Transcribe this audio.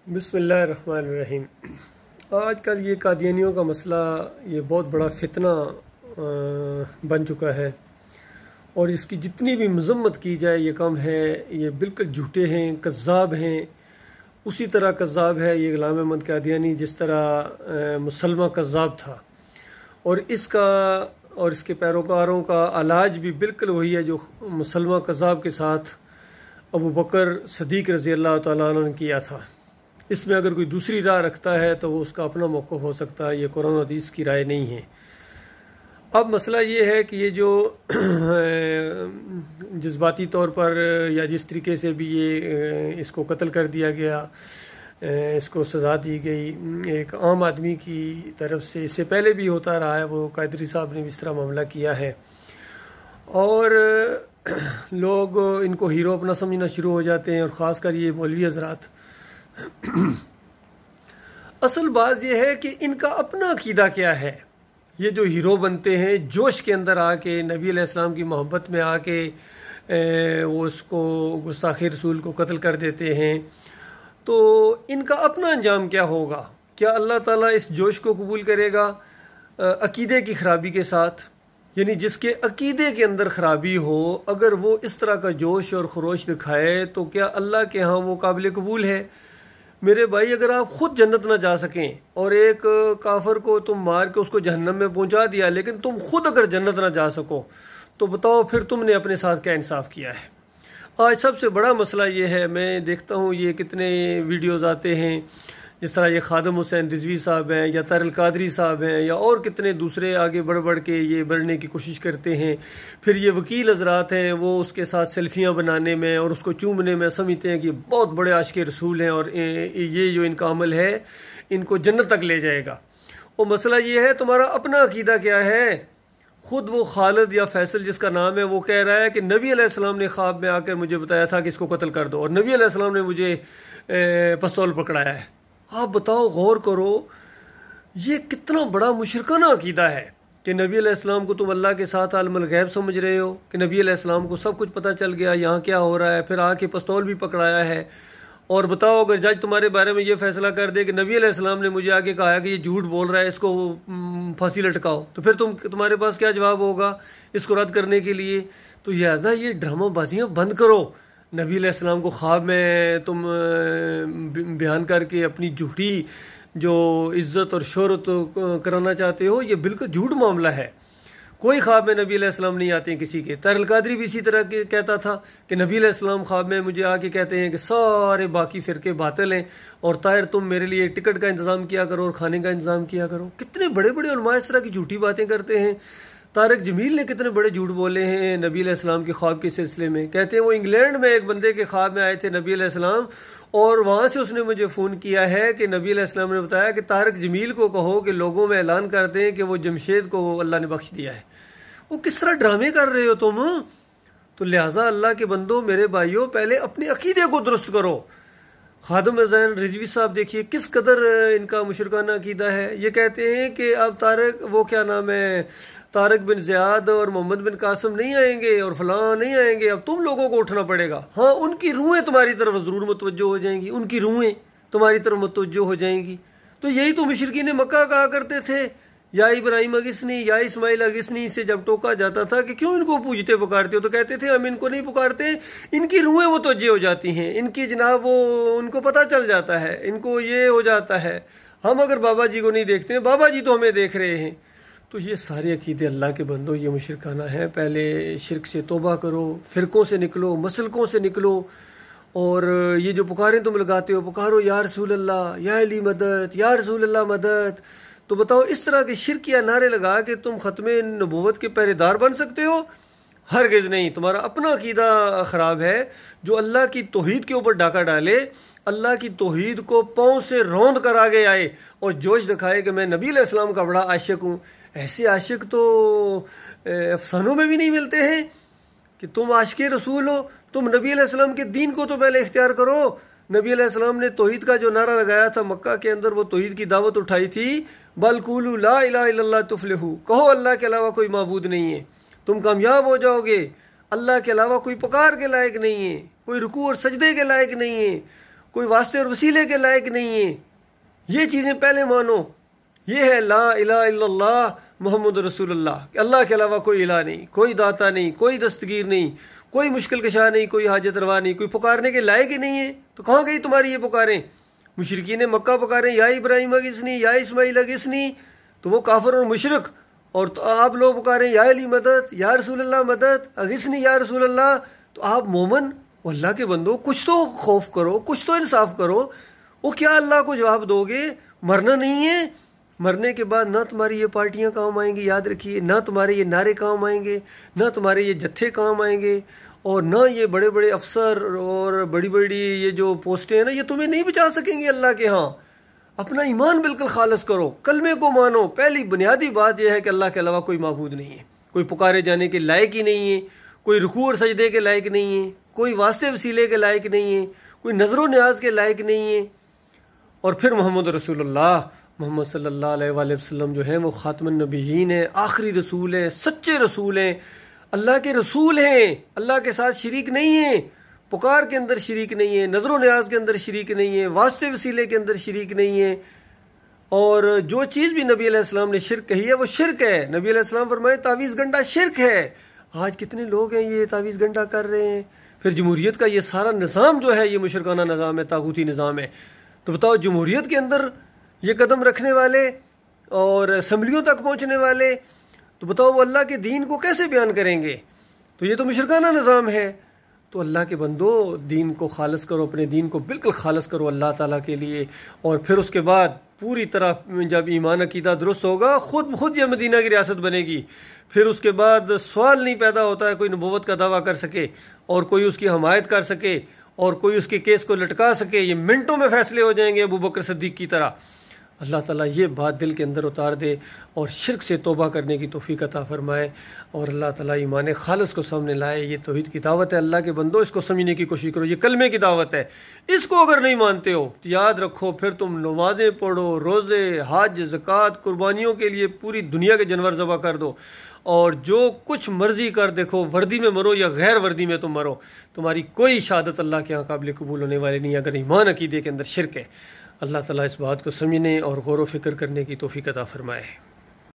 बिस्मिल्लाहिर्रहमानिर्रहीम। आज कल ये कादियानियों का मसला ये बहुत बड़ा फितना बन चुका है और इसकी जितनी भी मजम्मत की जाए ये कम है। ये बिल्कुल झूठे हैं, कज़्ज़ाब हैं। उसी तरह कज़्ज़ाब है ये ग़ुलाम अहमद कादियानी जिस तरह मुसलमा कज़्ज़ाब था, और इसका और इसके पैरोकारों का इलाज भी बिल्कुल वही है जो मुसलमा कज़्ज़ाब के साथ अबू बकर सदीक़ रज़ी अल्लाह तआला अन्हु ने किया था। इसमें अगर कोई दूसरी राह रखता है तो वो उसका अपना मौक़िफ़ हो सकता है, ये कुरान और हदीस की राय नहीं है। अब मसला ये है कि ये जो जज्बाती तौर पर या जिस तरीके से भी ये इसको कत्ल कर दिया गया, इसको सज़ा दी गई एक आम आदमी की तरफ से, इससे पहले भी होता रहा है। वो कादरी साहब ने भी इस तरह मामला किया है और लोग इनको हीरो अपना समझना शुरू हो जाते हैं, और ख़ासकर ये मौलवी हज़रात। असल बात यह है कि इनका अपना अकीदा क्या है। ये जो हीरो बनते हैं, जोश के अंदर आके नबी अलैहिस्सलाम की मोहब्बत में आके वो उसको गुस्ताख़ी रसूल को कत्ल कर देते हैं, तो इनका अपना अंजाम क्या होगा? क्या अल्लाह ताला इस जोश को कबूल करेगा अकीदे की ख़राबी के साथ? यानी जिसके अकीदे के अंदर ख़राबी हो, अगर वो इस तरह का जोश और खरोश दिखाए तो क्या अल्लाह के यहाँ वो काबिल कबूल है? मेरे भाई, अगर आप ख़ुद जन्नत ना जा सकें और एक काफर को तुम मार के उसको जहन्नम में पहुंचा दिया, लेकिन तुम खुद अगर जन्नत ना जा सको तो बताओ फिर तुमने अपने साथ क्या इंसाफ किया है? आज सबसे बड़ा मसला ये है, मैं देखता हूँ ये कितने वीडियोज़ आते हैं, जिस तरह ये खादम हुसैन रिजवी साहब हैं या तारिल कादरी साहब हैं या और कितने दूसरे आगे बढ़ बढ़ के ये बढ़ने की कोशिश करते हैं। फिर ये वकील हज़रात हैं, वो उसके साथ सेल्फियाँ बनाने में और उसको चूमने में समझते हैं कि बहुत बड़े आशिक़ रसूल हैं और ये जो इनका अमल है इनको जन्नत तक ले जाएगा। और मसला ये है तुम्हारा अपना अकीदा क्या है? ख़ुद वो खालिद या फैसल जिसका नाम है वो कह रहा है कि नबी अलैहिस्सलाम ने ख्वाब में आकर मुझे बताया था कि इसको कत्ल कर दो, और नबी अलैहिस्सलाम ने मुझे पिस्तौल पकड़ाया है। आप बताओ, गौर करो, ये कितना बड़ा मुशरिकाना अकीदा है कि नबी अलैहिस्सलाम को तुम अल्लाह के साथ आलमुल गैब समझ रहे हो कि नबी अलैहिस्सलाम को सब कुछ पता चल गया यहाँ क्या हो रहा है, फिर आके पिस्तौल भी पकड़ाया है। और बताओ, अगर जज तुम्हारे बारे में ये फैसला कर दे कि नबी अलैहिस्सलाम ने मुझे आके कहा है कि ये झूठ बोल रहा है, इसको फांसी लटकाओ, तो फिर तुम्हारे पास क्या जवाब होगा इसको रद्द करने के लिए? तो लिहाजा ये ड्रामाबाजियाँ बंद करो। नबी अलैहिस्सलाम को ख्वाब में तुम बयान करके अपनी झूठी जो इज़्ज़त और शोहरत कराना चाहते हो, ये बिल्कुल झूठ मामला है। कोई ख्वाब में नबी अलैहिस्सलाम नहीं आते हैं किसी के। तारिल कादरी भी इसी तरह के कहता था कि नबी अलैहिस्सलाम ख्वाब में मुझे आके कहते हैं कि सारे बाकी फ़िरके बातिल हैं और ताहिर तुम मेरे लिए टिकट का इंतज़ाम किया करो और खाने का इंतज़ाम किया करो। कितने बड़े बड़े उलमा इस तरह की झूठी बातें करते हैं। तारिक जमील ने कितने बड़े झूठ बोले हैं नबी अलैहिस्सलाम के ख्वाब के सिलसिले में। कहते हैं वो इंग्लैंड में एक बंदे के ख्वाब में आए थे नबी अलैहिस्सलाम, और वहाँ से उसने मुझे फ़ोन किया है कि नबी अलैहिस्सलाम ने बताया कि तारिक जमील को कहो कि लोगों में ऐलान कर दें कि वो जमशेद को अल्लाह ने बख्श दिया है। वो किस तरह ड्रामे कर रहे हो तुम? तो लिहाजा अल्लाह के बंदो, मेरे भाइयों, पहले अपने अकीदे को दुरुस्त करो। खादम हुसैन रिजवी साहब देखिए किस कदर इनका मुशरिकाना अकीदा है। ये कहते हैं कि अब तारिक, वो क्या नाम है, तारिक बिन ज़ियाद और मोहम्मद बिन कासिम नहीं आएंगे और फलां नहीं आएंगे, अब तुम लोगों को उठना पड़ेगा। हाँ, उनकी रूहें तुम्हारी तरफ ज़रूर मुतवज्जो हो जाएंगी, उनकी रूहें तुम्हारी तरफ मुतवज्जो हो जाएंगी। तो यही तो मुशरिकीन मक्का कहा करते थे, या इब्राहिम अगिसनी या इस्माइल अगिसनी से जब टोका जाता था कि क्यों इनको पूजते पुकारते हो, तो कहते थे हम इनको नहीं पुकारते, इनकी रूहें मुतवज्जो हो जाती हैं, इनकी जनाब वो उनको पता चल जाता है, इनको ये हो जाता है, हम अगर बाबा जी को नहीं देखते हैं, बाबा जी तो हमें देख रहे हैं। तो ये सारे अकीदे अल्लाह के बंदो ये मुशरिकाना है। पहले शिरक से तौबा करो, फ़िरक़ों से निकलो, मसलकों से निकलो, और ये जो पुकारें तुम लगाते हो, पुकारो या रसूल अल्लाह, या अली मदद, या रसूल अल्लाह मदद। तो बताओ, इस तरह के शिरक या नारे लगा के तुम ख़त्मे नबूवत के पहरेदार बन सकते हो? हरगिज़ नहीं। तुम्हारा अपना अकीदा ख़राब है जो अल्लाह की तौहीद के ऊपर डाका डाले, अल्लाह की तौहीद को पाँव से रौंद कर आगे आए और जोश दिखाए कि मैं नबी अलैहिस्सलाम का बड़ा आशिक हूँ। ऐसे आशिक तो अफसानों में भी नहीं मिलते हैं कि तुम आशिक़े रसूल हो। तुम नबी अलैहिस्सलाम के दीन को तो पहले इख्तियार करो। नबी अलैहिस्सलाम ने तौहीद का जो नारा लगाया था मक्का के अंदर, वो तौहीद की दावत उठाई थी, बल कूलू ला इलाहा इल्लल्लाह तुफ्लिहू, कहो अल्लाह के अलावा कोई माबूद नहीं है, तुम कामयाब हो जाओगे। अल्लाह के अलावा कोई पुकार के लायक नहीं है, कोई रुकू और सजदे के लायक नहीं है। کوئی واسطے اور وسیلے کے لائق نہیں ہیں، یہ چیزیں پہلے مانو۔ یہ ہے لا الہ الا اللہ محمد رسول اللہ، کہ اللہ کے علاوہ کوئی الہ نہیں، کوئی داتا نہیں، کوئی دستگیر نہیں، کوئی مشکل کشا نہیں، کوئی حاجت روا نہیں، کوئی پکارنے کے لائق ہی نہیں ہے۔ تو کہاں گئی تمہاری یہ پکاریں؟ مشرکین مکہ پکاریں یا ابراہیم اغثنی یا اسماعیل اغثنی، تو وہ کافر اور مشرک، اور تو آپ لوگ پکاریں یا علی مدد، یا رسول اللہ مدد، اغثنی یا رسول اللہ۔ تو آپ مومن و اللہ کے بندو کچھ تو خوف کرو، کچھ تو انصاف کرو۔ وہ کیا اللہ کو جواب دو گے؟ مرنا نہیں ہے، مرنے کے بعد نہ تمہاری یہ پارٹیاں کام آئیں گی، یاد رکھیے، نہ تمہارے یہ نعرے کام آئیں گے، نہ تمہارے یہ جتھے کام آئیں گے، اور نہ یہ بڑے بڑے افسر اور بڑی بڑی یہ جو پوسٹیں ہیں نا، یہ تمہیں نہیں بچا سکیں گی اللہ کے ہاں۔ اپنا ایمان بالکل خالص کرو، کلمے کو مانو۔ پہلی بنیادی بات یہ ہے کہ اللہ کے علاوہ کوئی معبود نہیں ہے، کوئی پکارے جانے کے لائق ہی نہیں ہے، کوئی رکوع اور سجدے کے لائق نہیں ہے، کوئی واسطے وسیلے کے لائق نہیں ہے، کوئی نظر و نیاز کے لائق نہیں ہے۔ اور پھر محمد رسول اللہ، محمد صلی اللہ علیہ وآلہ وسلم جو ہیں وہ خاتم النبیین ہیں، آخری رسول ہیں، سچے رسول ہیں، اللہ کے رسول ہیں، اللہ کے ساتھ شریک نہیں ہیں، پکار کے اندر شریک نہیں ہیں، نظر و نیاز کے اندر شریک نہیں ہیں، واسطے وسیلے کے اندر شریک نہیں ہیں۔ اور جو چیز بھی نبی علیہ السلام نے شرک کہی ہے وہ شرک ہے۔ نبی علیہ السلام فرمائے تعویذ گنڈا شرک ہے۔ آج کتنے لوگ ہیں یہ تعویذ گنڈا کر رہے ہیں۔ پھر جمہوریت کا یہ سارا نظام جو ہے یہ مشرکانہ نظام ہے، طاغوتی نظام ہے۔ تو بتاؤ جمہوریت کے اندر یہ قدم رکھنے والے اور اسمبلیوں تک پہنچنے والے، تو بتاؤ وہ اللہ کے دین کو کیسے بیان کریں گے؟ تو یہ تو مشرکانہ نظام ہے۔ تو اللہ کے بندو دین کو خالص کرو، اپنے دین کو بالکل خالص کرو اللہ تعالیٰ کے لیے، اور پھر اس کے بعد پوری طرح جب ایمان عقیدہ درست ہوگا خود یہ مدینہ کی ریاست بنے گی۔ پھر اس کے بعد سوال نہیں پیدا ہوتا ہے کوئی نبوت کا دعویٰ کر سکے اور کوئی اس کی حمایت کر سکے اور کوئی اس کے کیس کو لٹکا سکے۔ یہ منٹوں میں فیصلے ہو جائیں گے ابو بکر صدیق کی طرح۔ اللہ تعالیٰ یہ بات دل کے اندر اتار دے اور شرک سے توبہ کرنے کی توفیق عطا فرمائے، اور اللہ تعالیٰ ایمان خالص کو سامنے لائے۔ یہ توحید کی دعوت ہے اللہ کے بندو، اس کو سمجھنے کی کوشش کرو۔ یہ کلمے کی دعوت ہے، اس کو اگر نہیں مانتے ہو تو یاد رکھو پھر تم نمازیں پڑھو، روزے، حج، زکوٰۃ، قربانیوں کے لیے پوری دنیا کے جانور ذبح کر دو، اور جو کچھ مرضی کر دیکھو، وردی میں مرو یا غیر وردی میں تم مرو، تمہاری کوئی شہادت اللہ کے یہاں قابل قبول ہونے والی نہیں اگر ایمان عقیدے کے اندر شرک ہے۔ اللہ تعالیٰ اس بات کو سمجھنے اور غور و فکر کرنے کی توفیق عطا فرمائے۔